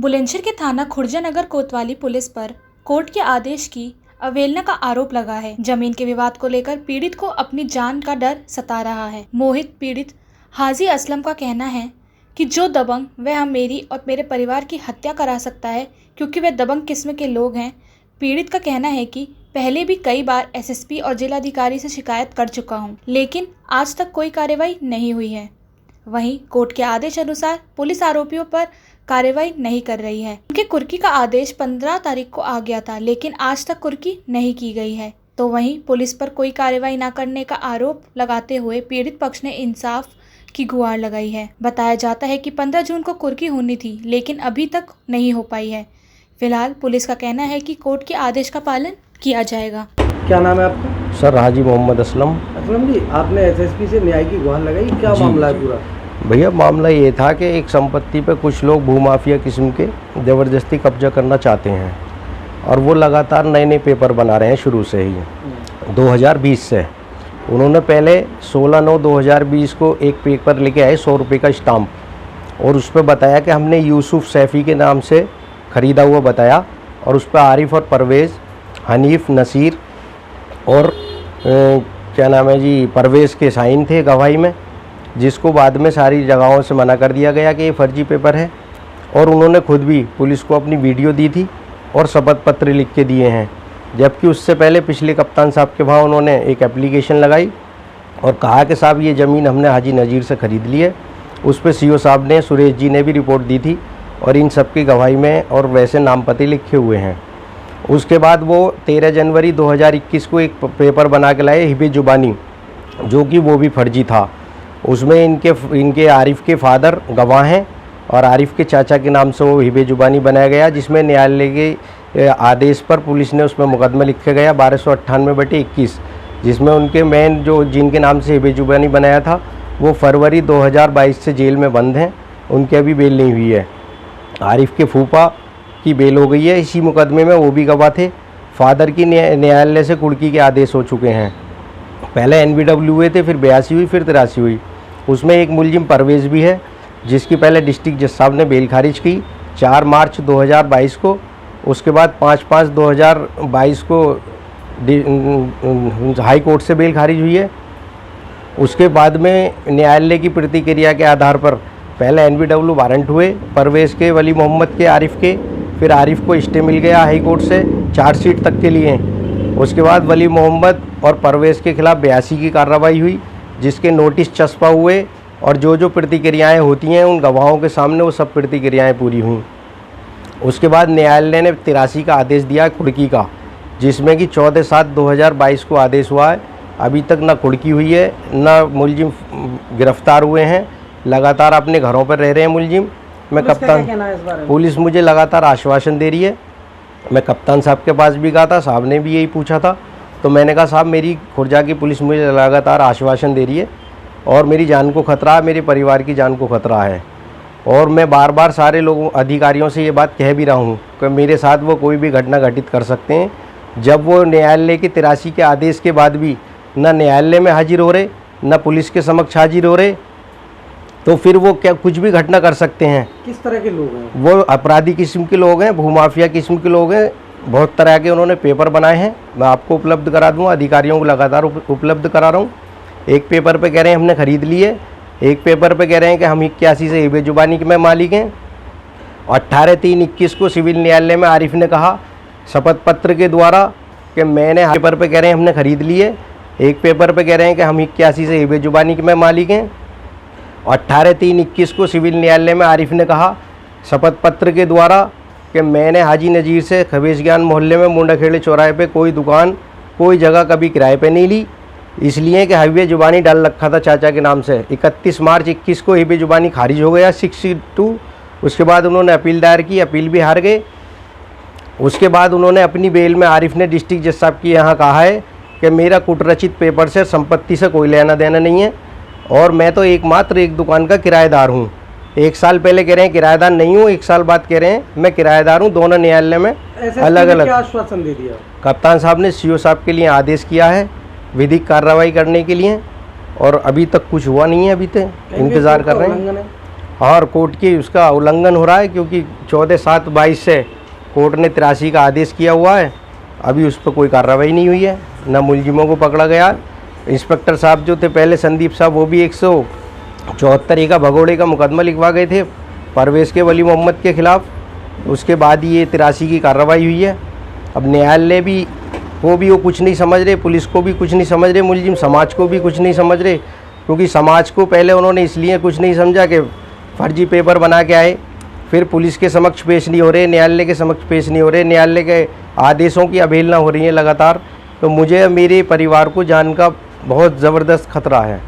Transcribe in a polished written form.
बुलंदशहर के थाना खुर्जा नगर कोतवाली पुलिस पर कोर्ट के आदेश की अवहेलना का आरोप लगा है। जमीन के विवाद को लेकर पीड़ित को अपनी जान का डर सता रहा है। मोहित पीड़ित हाजी असलम का कहना है कि जो दबंग वह मेरी और मेरे परिवार की हत्या करा सकता है, क्योंकि वे दबंग किस्म के लोग हैं। पीड़ित का कहना है कि पहले भी कई बार एसएसपी और जिलाधिकारी से शिकायत कर चुका हूं, लेकिन आज तक कोई कार्रवाई नहीं हुई है। वहीं कोर्ट के आदेश अनुसार पुलिस आरोपियों पर कार्रवाई नहीं कर रही है। उनके कुर्की का आदेश 15 तारीख को आ गया था, लेकिन आज तक कुर्की नहीं की गई है। तो वहीं पुलिस पर कोई कार्रवाई न करने का आरोप लगाते हुए पीड़ित पक्ष ने इंसाफ की गुहार लगाई है। बताया जाता है कि 15 जून को कुर्की होनी थी, लेकिन अभी तक नहीं हो पाई है। फिलहाल पुलिस का कहना है कि कोर्ट के आदेश का पालन किया जाएगा। क्या नाम है आपका? सर हाजी मोहम्मद असलम। असलम जी, आपने एसएसपी से न्याय की गुहार लगाई, क्या मामला है पूरा? भैया मामला ये था कि एक संपत्ति पे कुछ लोग भूमाफिया किस्म के ज़बरदस्ती कब्जा करना चाहते हैं और वो लगातार नए नए पेपर बना रहे हैं शुरू से ही 2020 से। उन्होंने पहले 16/9/2020 को एक पेपर लेके आए 100 रुपये का स्टाम्प, और उस पर बताया कि हमने यूसुफ सैफ़ी के नाम से ख़रीदा हुआ बताया, और उस पर आरिफ और परवेज़, हनीफ, नसीर और क्या नाम है जी, परवेज़ के साइन थे गवाही में, जिसको बाद में सारी जगहों से मना कर दिया गया कि ये फर्जी पेपर है। और उन्होंने खुद भी पुलिस को अपनी वीडियो दी थी और शपथ पत्र लिख के दिए हैं। जबकि उससे पहले पिछले कप्तान साहब के वहाँ उन्होंने एक एप्लीकेशन लगाई और कहा कि साहब ये ज़मीन हमने हाजी नज़ीर से ख़रीद ली है। उस पर सीओ साहब ने, सुरेश जी ने भी रिपोर्ट दी थी और इन सब की गवाही में और वैसे नाम पते लिखे हुए हैं। उसके बाद वो 13 जनवरी 2021 को एक पेपर बना के लाए हिबे जुबानी, जो कि वो भी फर्जी था। उसमें इनके आरिफ के फादर गवाह हैं और आरिफ के चाचा के नाम से वो हिबे जुबानी बनाया गया, जिसमें न्यायालय के आदेश पर पुलिस ने उसमें मुकदमा लिखा गया 1298/21, जिसमें उनके मेन जो जिनके नाम से हिबे जुबानी बनाया था वो फरवरी 2022 से जेल में बंद हैं। उनकी अभी बेल नहीं हुई है। आरिफ के फूफा की बेल हो गई है इसी मुकदमे में, वो भी गवाह थे। फादर की न्यायालय से कुर्की के आदेश हो चुके हैं। पहले NBW हुए थे, फिर 82 हुई, फिर 83 हुई। उसमें एक मुलजिम परवेज़ भी है, जिसकी पहले डिस्ट्रिक्ट जज साहब ने बेल खारिज की 4 मार्च 2022 को। उसके बाद 5/5/2022 को हाई कोर्ट से बेल खारिज हुई है। उसके बाद में न्यायालय की प्रतिक्रिया के आधार पर पहले NBW वारंट हुए परवेज़ के, वली मोहम्मद के, आरिफ के, फिर आरिफ को स्टे मिल गया हाई कोर्ट से चार्जशीट तक के लिए। उसके बाद वली मोहम्मद और परवेज़ के खिलाफ 82 की कार्रवाई हुई, जिसके नोटिस चस्पा हुए और जो प्रतिक्रियाएं होती हैं उन गवाहों के सामने वो सब प्रतिक्रियाएं पूरी हुई। उसके बाद न्यायालय ने 83 का आदेश दिया कुर्की का, जिसमें कि 14/7/2022 को आदेश हुआ है। अभी तक ना कुर्की हुई है, ना मुलजिम गिरफ्तार हुए हैं, लगातार अपने घरों पर रह रहे हैं मुलजिम। मैं कप्तान, पुलिस मुझे लगातार आश्वासन दे रही है। मैं कप्तान साहब के पास भी गया था, साहब ने भी यही पूछा था, तो मैंने कहा साहब मेरी खुर्जा की पुलिस मुझे लगातार आश्वासन दे रही है और मेरी जान को खतरा है, मेरे परिवार की जान को खतरा है। और मैं बार बार सारे लोगों अधिकारियों से ये बात कह भी रहा हूँ कि मेरे साथ वो कोई भी घटना घटित कर सकते हैं। जब वो न्यायालय के 83 के आदेश के बाद भी न न्यायालय में हाजिर हो रहे, न पुलिस के समक्ष हाजिर हो रहे, तो फिर वो क्या कुछ भी घटना कर सकते हैं। किस तरह के लोग हैं? वो अपराधी किस्म के लोग हैं, भूमाफिया किस्म के लोग हैं। बहुत तरह के उन्होंने पेपर बनाए हैं, मैं आपको उपलब्ध करा दूंगा, अधिकारियों को लगातार उपलब्ध करा रहा हूँ। एक पेपर पे कह रहे हैं हमने ख़रीद ली है, एक पेपर पे कह रहे हैं कि हम 81 से हिबे जुबानी के में मालिक हैं। 18/3/21 को सिविल न्यायालय में आरिफ ने कहा शपथ पत्र के द्वारा कि मैंने, पेपर पे कह रहे हैं हमने ख़रीद ली है, एक पेपर पे कह रहे हैं कि हम 81 से हिबे जुबानी के में मालिक हैं। 18/3/21 को सिविल न्यायालय में आरिफ ने कहा शपथ पत्र के द्वारा कि मैंने हाजी नज़ीर से खबीस ज्ञान मोहल्ले में मुंडाखेड़े चौराहे पे कोई दुकान, कोई जगह कभी किराए पे नहीं ली, इसलिए कि हिबे जुबानी डाल रखा था चाचा के नाम से। 31 मार्च 21 को हिबे जुबानी खारिज हो गया 62। उसके बाद उन्होंने अपील दायर की, अपील भी हार गए। उसके बाद उन्होंने अपनी बेल में आरिफ ने डिस्ट्रिक्ट जज साहब की यहाँ कहा है कि मेरा कुटरचित पेपर से संपत्ति से कोई लेना देना नहीं है और मैं तो एकमात्र एक दुकान का किराएदार हूँ। 1 साल पहले कह रहे हैं किराएदार नहीं हूँ, 1 साल बाद कह रहे हैं मैं किराएदार हूँ। दोनों न्यायालय में अलग अलग आश्वासन दे दिया। कप्तान साहब ने सीओ साहब के लिए आदेश किया है विधिक कार्रवाई करने के लिए, और अभी तक कुछ हुआ नहीं है। अभी तक इंतज़ार कर रहे हैं। और कोर्ट की उसका उल्लंघन हो रहा है, क्योंकि 14/7/22 से कोर्ट ने 83 का आदेश किया हुआ है। अभी उस पर कोई कार्रवाई नहीं हुई है, न मुलजिमों को पकड़ा गया। इंस्पेक्टर साहब जो थे पहले, संदीप साहब, वो भी 174 का भगोड़े का मुकदमा लिखवा गए थे परवेज़ के वली मोहम्मद के ख़िलाफ़। उसके बाद ही ये 83 की कार्रवाई हुई है। अब न्यायालय भी वो कुछ नहीं समझ रहे, पुलिस को भी कुछ नहीं समझ रहे, मुलजिम समाज को भी कुछ नहीं समझ रहे, क्योंकि समाज को पहले उन्होंने इसलिए कुछ नहीं समझा कि फर्जी पेपर बना के आए, फिर पुलिस के समक्ष पेश नहीं हो रहे, न्यायालय के समक्ष पेश नहीं हो रहे, न्यायालय के आदेशों की अवहेलना हो रही है लगातार। तो मुझे मेरे परिवार को जान का बहुत ज़बरदस्त खतरा है।